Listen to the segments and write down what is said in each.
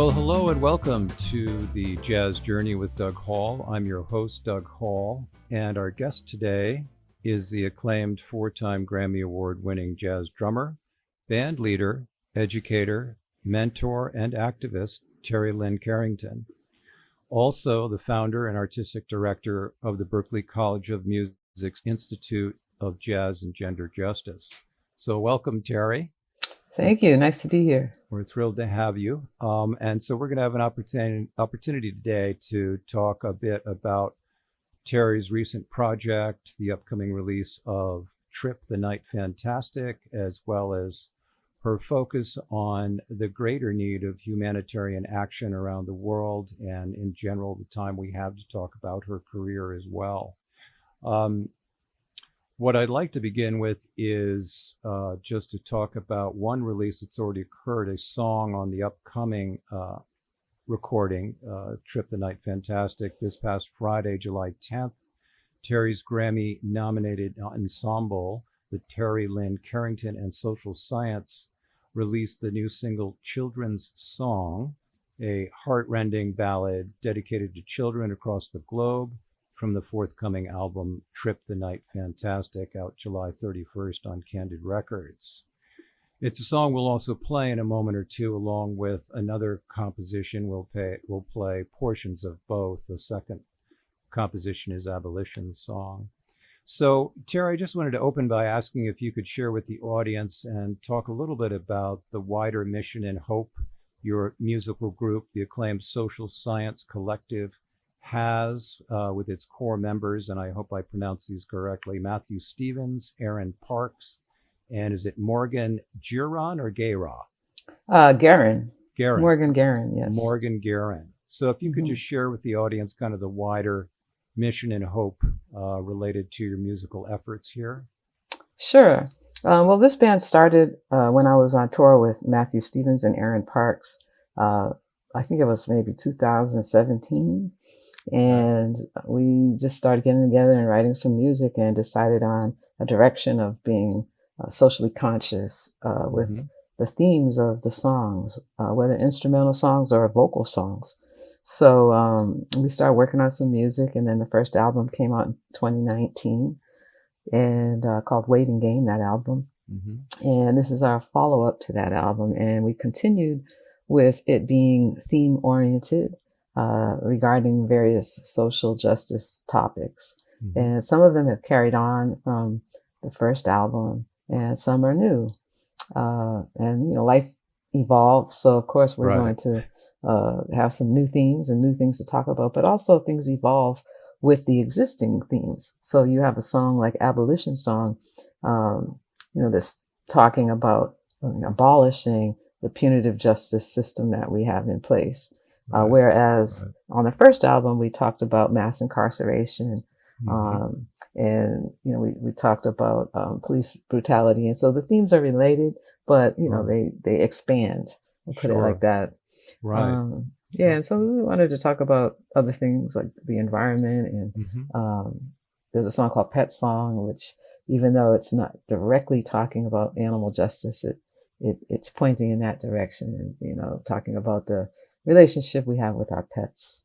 Well, hello and welcome to the Jazz Journey with Doug Hall. I'm your host, Doug Hall, and our guest today is the acclaimed four-time Grammy Award-winning jazz drummer, band leader, educator, mentor, and activist, Terri Lyne Carrington. Also the founder and artistic director of the Berklee College of Music's Institute of Jazz and Gender Justice. So welcome, Terri. Thank you. Nice to be here. We're thrilled to have you. And so we're going to have an opportunity today to talk a bit about Terri's recent project, the upcoming release of Trip the Night Fantastic, as well as her focus on the greater need of humanitarian action around the world, and in general, the time we have to talk about her career as well. What I'd like to begin with is just to talk about one release that's already occurred, a song on the upcoming recording, Trip the Night Fantastic. This past Friday, July 10th, Terri's Grammy-nominated ensemble, the Terri Lyne Carrington and Social Science, released the new single Children's Song, a heart-rending ballad dedicated to children across the globe, from the forthcoming album Trip the Night Fantastic, out July 31st on Candid Records. It's a song we'll also play in a moment or two, along with another composition. We'll play portions of both. The second composition is Abolition Song. So, Terri, I just wanted to open by asking if you could share with the audience and talk a little bit about the wider mission and hope your musical group, the acclaimed Social Science Collective, has with its core members, and I hope I pronounce these correctly, Matthew Stevens, Aaron Parks, and is it Morgan Guerin or Guerin? Guerin. Guerin. Morgan Guerin, yes. Morgan Guerin. So if you could just share with the audience kind of the wider mission and hope related to your musical efforts here. Sure. Well, this band started when I was on tour with Matthew Stevens and Aaron Parks. I think it was maybe 2017. And we just started getting together and writing some music and decided on a direction of being socially conscious with the themes of the songs, whether instrumental songs or vocal songs. So we started working on some music, and then the first album came out in 2019 and called Waiting Game, that album. And this is our follow-up to that album. And we continued with it being theme-oriented, regarding various social justice topics. And some of them have carried on from the first album, and some are new. And, you know, life evolves. So, of course, we're going to have some new themes and new things to talk about, but also things evolve with the existing themes. So you have a song like Abolition Song, that's talking about abolishing the punitive justice system that we have in place. Whereas on the first album, we talked about mass incarceration, and, we talked about police brutality. And so the themes are related, but, they expand, we'll put it like that. And so we wanted to talk about other things like the environment. And there's a song called Pet Song, which, even though it's not directly talking about animal justice, it's pointing in that direction and, talking about the relationship we have with our pets.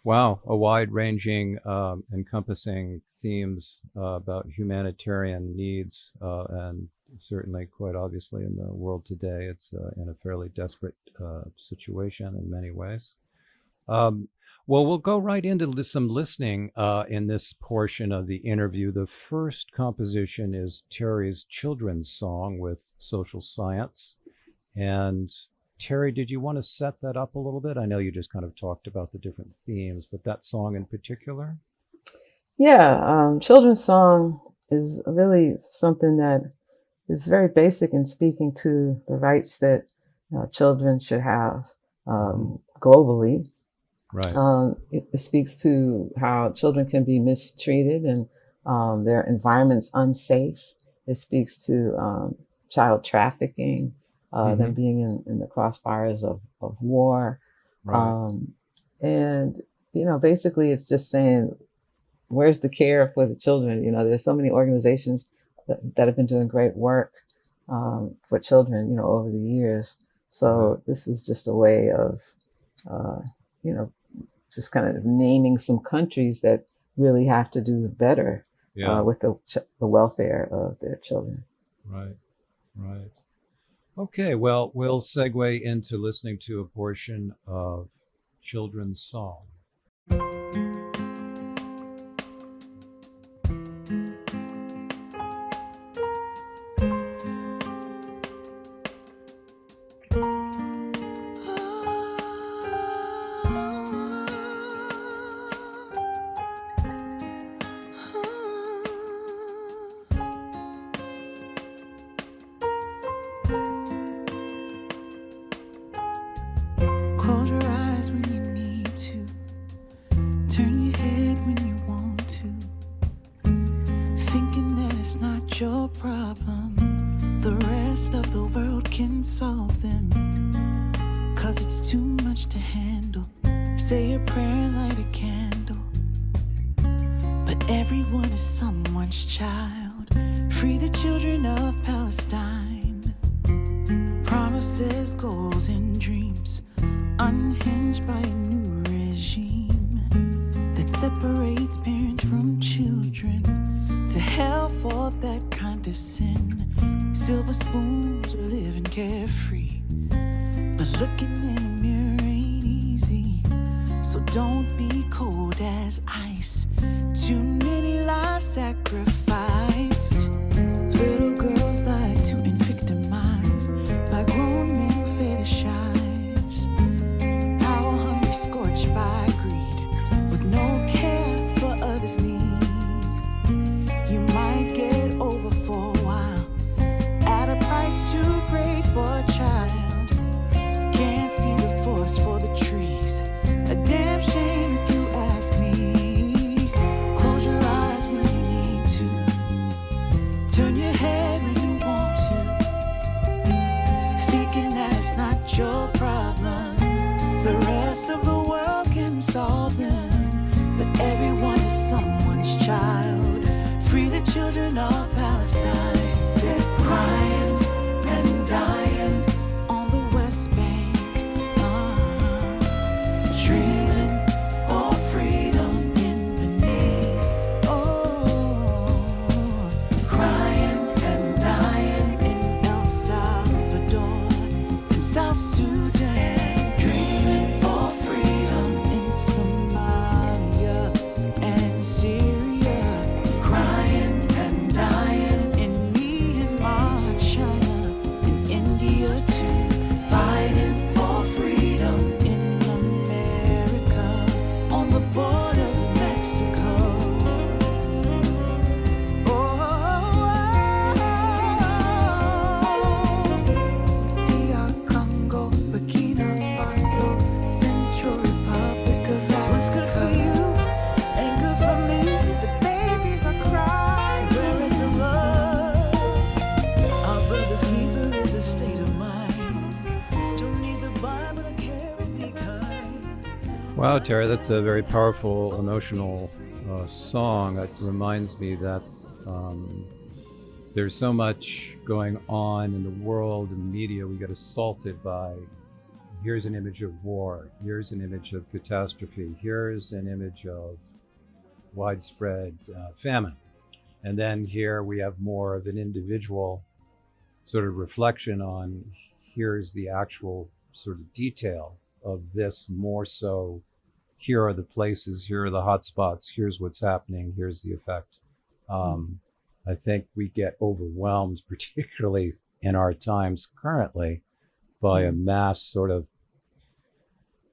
Wow, a wide-ranging, encompassing themes about humanitarian needs, and certainly, quite obviously, in the world today, it's in a fairly desperate situation in many ways. Well, we'll go right into some listening in this portion of the interview. The first composition is Terri's Children's Song with Social Science. And Terri, did you want to set that up a little bit? I know you just kind of talked about the different themes, but that song in particular? Yeah, Children's Song is really something that is very basic in speaking to the rights that children should have globally. It speaks to how children can be mistreated and their environment's unsafe. It speaks to child trafficking, them being in the crossfires of war. And, basically it's just saying, where's the care for the children? There's so many organizations that have been doing great work for children, over the years. So this is just a way of, you know, just kind of naming some countries that really have to do better with the welfare of their children. Right, right. Okay, well, we'll segue into listening to a portion of children's song. Close your eyes when you need to. Turn your head when you want to. Thinking that it's not your problem. The rest of the world can solve them. 'Cause it's too much to handle. Say a prayer and light a candle. But everyone is someone's child. Free the children of Palestine. Promises, goals, and dreams. Unhinged by a new regime that separates parents from children. To hell for that kind of sin. Silver spoons are living carefree. But looking in a mirror ain't easy. So don't be cold as ice. Too many lives sacrificed. Little girls lied to and victimized by grown men who fetishize. Power hungry, scorched by greed, with no care for others' needs. You might get over for a while, at a price too great for a child. Can't see the forest for the trees. A damn shame if you ask me. Close your eyes when you need to. Turn your head when you want to. Thinking that it's not your problem. The rest of the world can solve them. But everyone is someone's child. Free the children of Palestine. They're crying and dying on the West Bank. Dreaming for freedom in Benin. Oh, crying and dying in El Salvador and South Sudan. Dreaming for freedom in Somalia and Syria. Crying and dying in Myanmar, China, and India too. Fighting for freedom in America, on the borders of Mexico. DR Congo, Burkina Faso, Central Republic of Africa. What's good for you ain't good for me. The babies are crying. Where is the love? Our brother's keeper is a state of mind. Don't need the Bible to care and be kind. Wow, Terri, that's a very powerful, emotional song. That reminds me that there's so much going on in the world and the media. We get assaulted by, here's an image of war, here's an image of catastrophe, here's an image of widespread famine. And then here we have more of an individual sort of reflection on, here's the actual sort of detail of this, more so, here are the places, here are the hot spots, here's what's happening, here's the effect. I think we get overwhelmed, particularly in our times currently, by a mass sort of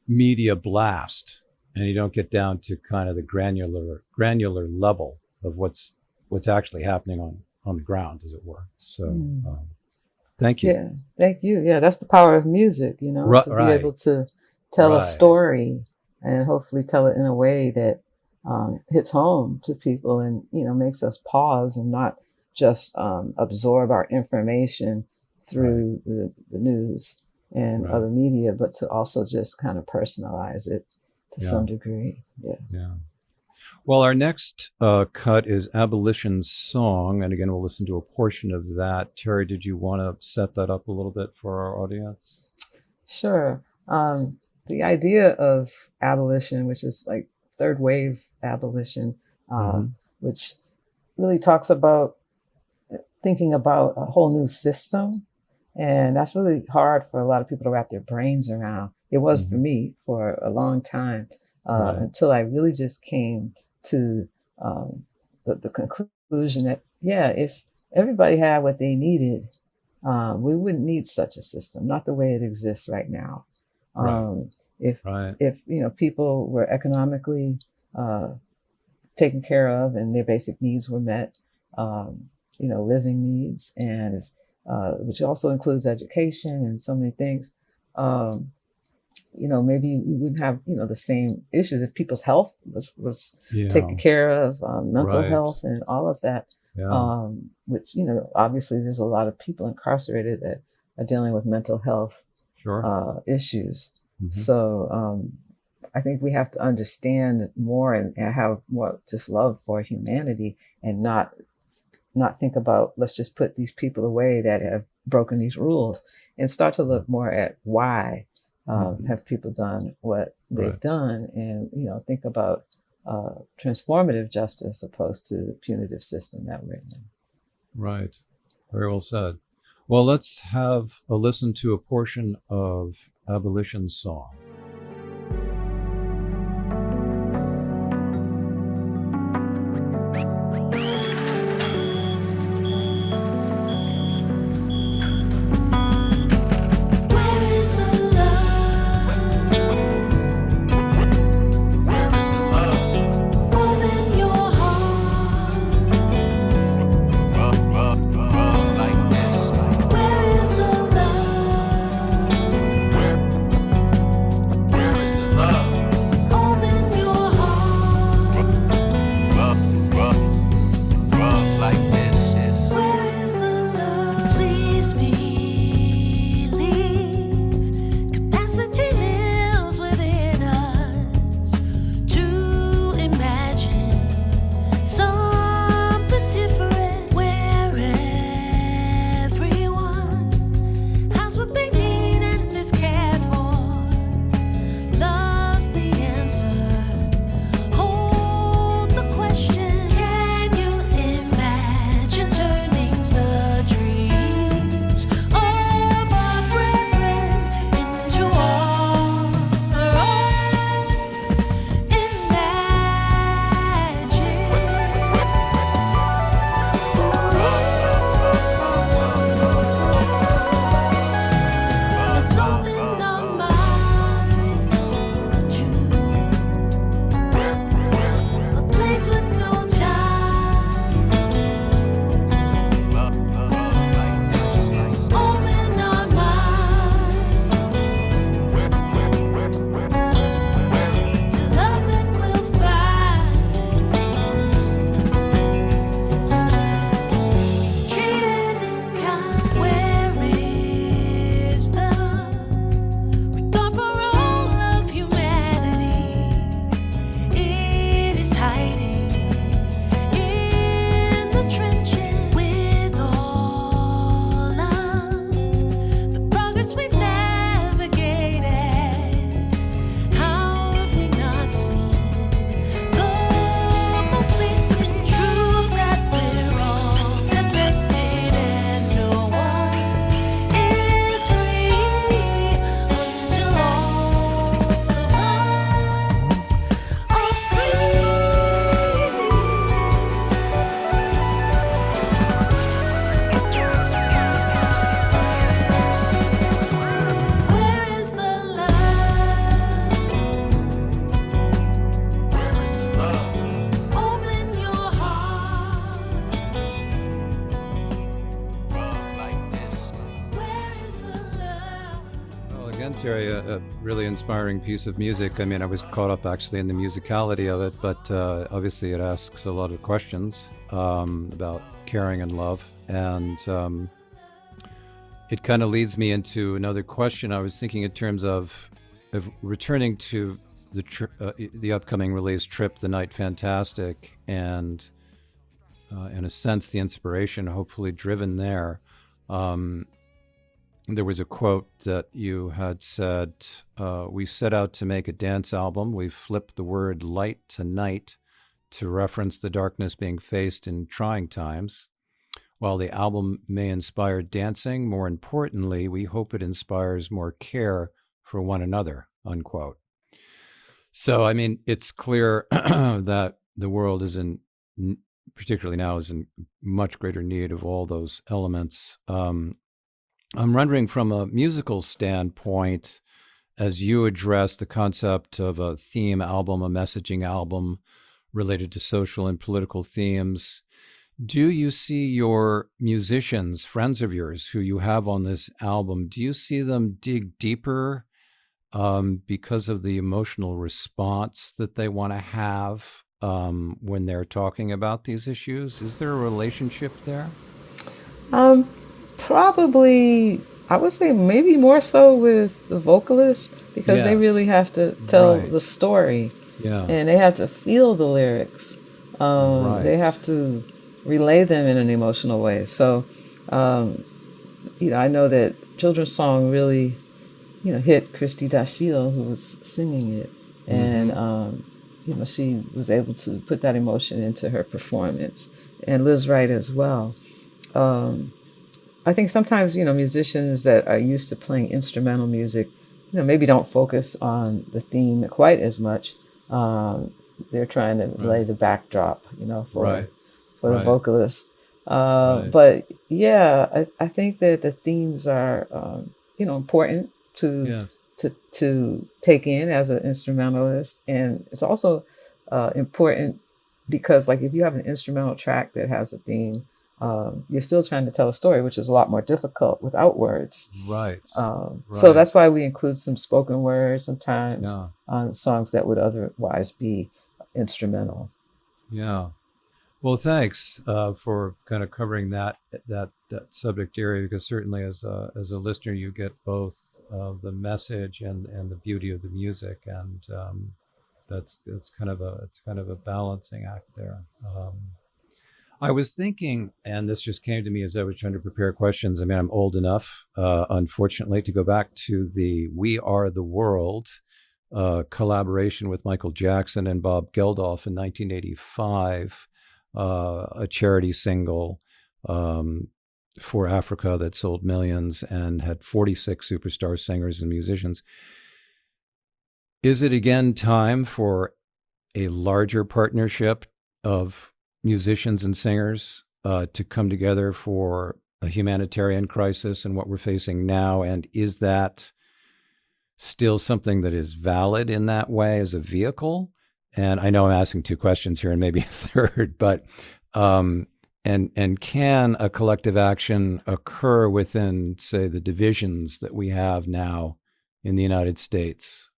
media blast, and you don't get down to kind of the granular level of what's actually happening on the ground, as it were. So thank you. Yeah, thank you. Yeah, that's the power of music, you know, to be able to tell a story and hopefully tell it in a way that hits home to people and, you know, makes us pause and not just absorb our information through the news and other media, but to also just kind of personalize it to some degree. Yeah. Well, our next cut is Abolition's Song. And again, we'll listen to a portion of that. Terri, did you want to set that up a little bit for our audience? Sure. The idea of abolition, which is like third wave abolition, which really talks about thinking about a whole new system. And that's really hard for a lot of people to wrap their brains around. It was for me for a long time, until I really just came to the conclusion that, yeah, if everybody had what they needed, we wouldn't need such a system, not the way it exists right now. If people were economically taken care of and their basic needs were met, living needs, and which also includes education and so many things, maybe we wouldn't have the same issues if people's health was taken care of, mental health and all of that. Which obviously there's a lot of people incarcerated that are dealing with mental health issues. So I think we have to understand more and have more just love for humanity, and not think about, let's just put these people away that have broken these rules, and start to look more at why have people done what they've done, and think about transformative justice opposed to the punitive system that we're in. Right. Very well said. Well, let's have a listen to a portion of Abolition's song. Terri, a really inspiring piece of music. I mean, I was caught up actually in the musicality of it, but obviously it asks a lot of questions about caring and love. And it kind of leads me into another question. I was thinking in terms of returning to the upcoming release, Trip the Night Fantastic, and in a sense, the inspiration hopefully driven there. there was a quote that you had said, we set out to make a dance album. We flipped the word light to night to reference the darkness being faced in trying times. While the album may inspire dancing, more importantly, we hope it inspires more care for one another, unquote. So, I mean, it's clear that the world is particularly now, is in much greater need of all those elements. I'm wondering from a musical standpoint, as you address the concept of a theme album, a messaging album related to social and political themes, do you see your musicians, friends of yours who you have on this album, do you see them dig deeper because of the emotional response that they want to have when they're talking about these issues? Is there a relationship there? Probably, I would say maybe more so with the vocalists, because they really have to tell the story. Yeah. And they have to feel the lyrics. They have to relay them in an emotional way. So, I know that children's song really, hit Christy Dashiell, who was singing it. And, she was able to put that emotion into her performance. And Liz Wright as well. I think sometimes, musicians that are used to playing instrumental music, maybe don't focus on the theme quite as much. They're trying to lay the backdrop, for the vocalist. But yeah, I think that the themes are, important to take in as an instrumentalist. And it's also important because, like, if you have an instrumental track that has a theme, you're still trying to tell a story, which is a lot more difficult without words. Right. So that's why we include some spoken words sometimes on songs that would otherwise be instrumental. Yeah. Well, thanks for kind of covering that subject area, because certainly as a listener, you get both the message and the beauty of the music, and it's kind of a balancing act there. I was thinking, and this just came to me as I was trying to prepare questions. I mean, I'm old enough, unfortunately, to go back to the "We Are the World" collaboration with Michael Jackson and Bob Geldof in 1985, a charity single for Africa that sold millions and had 46 superstar singers and musicians. Is it again time for a larger partnership of musicians and singers to come together for a humanitarian crisis and what we're facing now? And is that still something that is valid in that way as a vehicle? And I know I'm asking two questions here and maybe a third, but and can a collective action occur within, say, the divisions that we have now in the United States?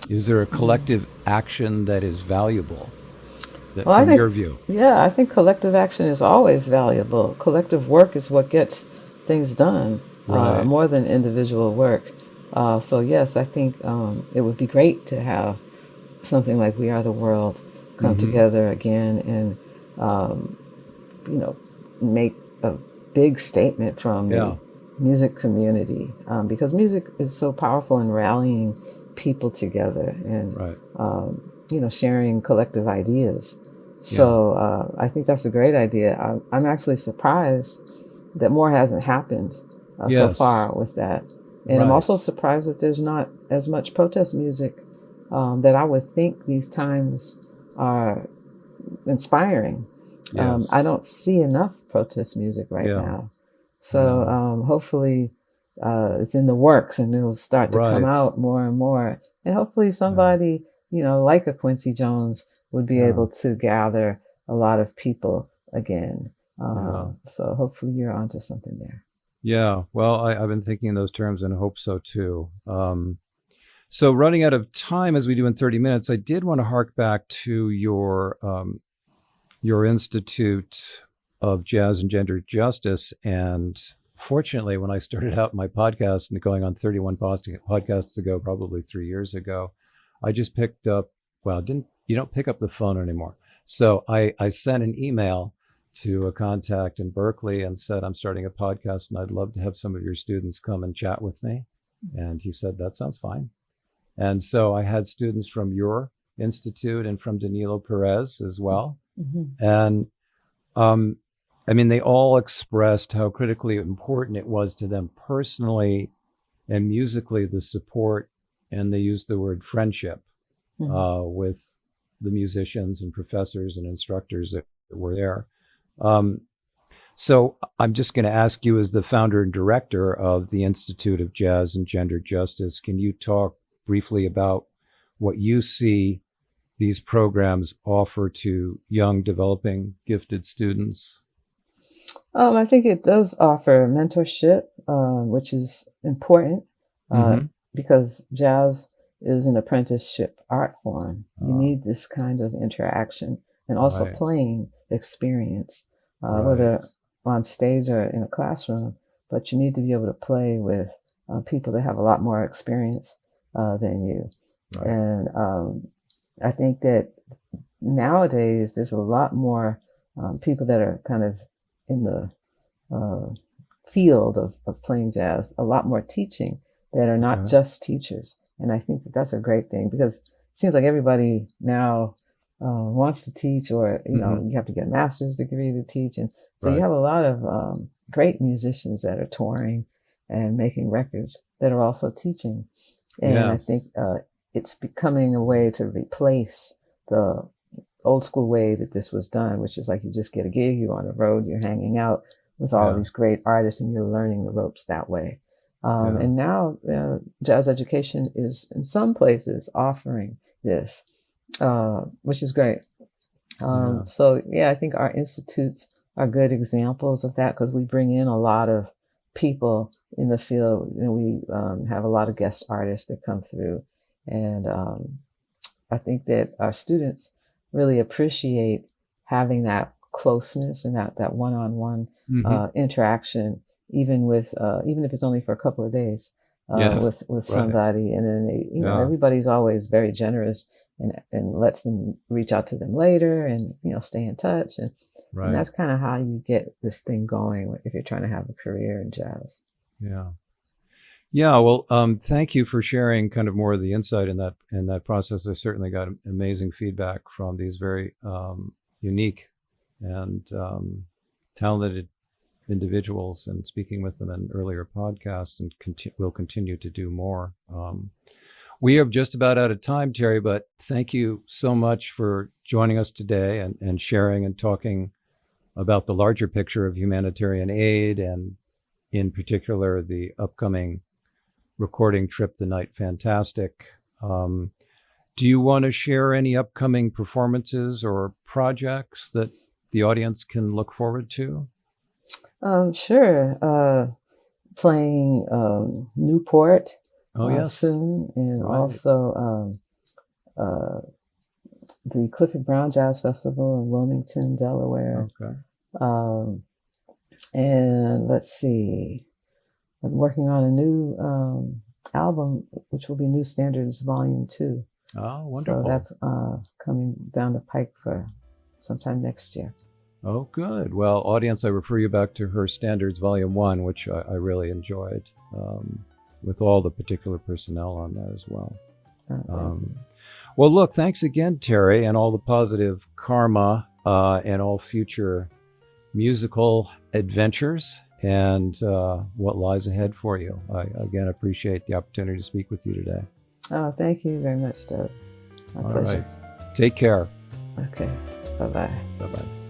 Is there a collective action that is valuable? From your view? Yeah, I think collective action is always valuable. Collective work is what gets things done, more than individual work. So yes, I think it would be great to have something like We Are the World come together again and, make a big statement from the music community, because music is so powerful in rallying people together and, sharing collective ideas. So I think that's a great idea. I'm actually surprised that more hasn't happened so far with that. And I'm also surprised that there's not as much protest music that I would think these times are inspiring. I don't see enough protest music right now. So hopefully it's in the works and it'll start to come out more and more. And hopefully somebody, like a Quincy Jones would be able to gather a lot of people again. So hopefully you're onto something there. Yeah, well, I've been thinking in those terms and hope so too. So running out of time, as we do in 30 minutes, I did want to hark back to your Institute of Jazz and Gender Justice. And fortunately, when I started out my podcast and going on 31 podcasts ago, probably 3 years ago, I just picked up, you don't pick up the phone anymore. So I sent an email to a contact in Berklee and said, I'm starting a podcast and I'd love to have some of your students come and chat with me. And he said, that sounds fine. And so I had students from your institute and from Danilo Perez as well. Mm-hmm. And I mean, they all expressed how critically important it was to them personally and musically, the support, and they used the word friendship with the musicians and professors and instructors that were there. So I'm just going to ask you, as the founder and director of the Institute of Jazz and Gender Justice, can you talk briefly about what you see these programs offer to young, developing, gifted students? I think it does offer mentorship, which is important because jazz is an apprenticeship art form. You need this kind of interaction and also playing experience, whether on stage or in a classroom, but you need to be able to play with people that have a lot more experience than you. Right. And I think that nowadays there's a lot more people that are kind of in the field of playing jazz, a lot more teaching that are not just teachers. And I think that that's a great thing, because it seems like everybody now wants to teach, or, you know, you have to get a master's degree to teach. And so you have a lot of great musicians that are touring and making records that are also teaching. And I think it's becoming a way to replace the old school way that this was done, which is like you just get a gig, you're on the road, you're hanging out with all these great artists and you're learning the ropes that way. And now jazz education is in some places offering this, which is great. So I think our institutes are good examples of that, because we bring in a lot of people in the field. You know, we have a lot of guest artists that come through. And I think that our students really appreciate having that closeness and that one-on-one interaction, even if it's only for a couple of days with somebody. And then they, you know, everybody's always very generous and lets them reach out to them later and, you know, stay in touch. And that's kind of how you get this thing going if you're trying to have a career in jazz. Yeah. Well, thank you for sharing kind of more of the insight in that process. I certainly got amazing feedback from these very unique and talented individuals, and speaking with them in earlier podcasts, and we'll continue to do more. We are just about out of time, Terri, but thank you so much for joining us today and sharing and talking about the larger picture of humanitarian aid, and in particular, the upcoming recording trip, The Night Fantastic. Do you want to share any upcoming performances or projects that the audience can look forward to? Sure. Playing Newport soon, and also the Clifford Brown Jazz Festival in Wilmington, Delaware. And let's see, I'm working on a new album, which will be New Standards Volume 2. Oh, wonderful. So that's coming down the pike for sometime next year. Oh, good. Well, audience, I refer you back to her Standards Volume 1, which I really enjoyed, with all the particular personnel on that as well. Well, look, thanks again, Terri, and all the positive karma and all future musical adventures and what lies ahead for you. I, again, appreciate the opportunity to speak with you today. Oh, thank you very much, Doug. My pleasure. All right. Take care. Okay. Bye-bye. Bye-bye.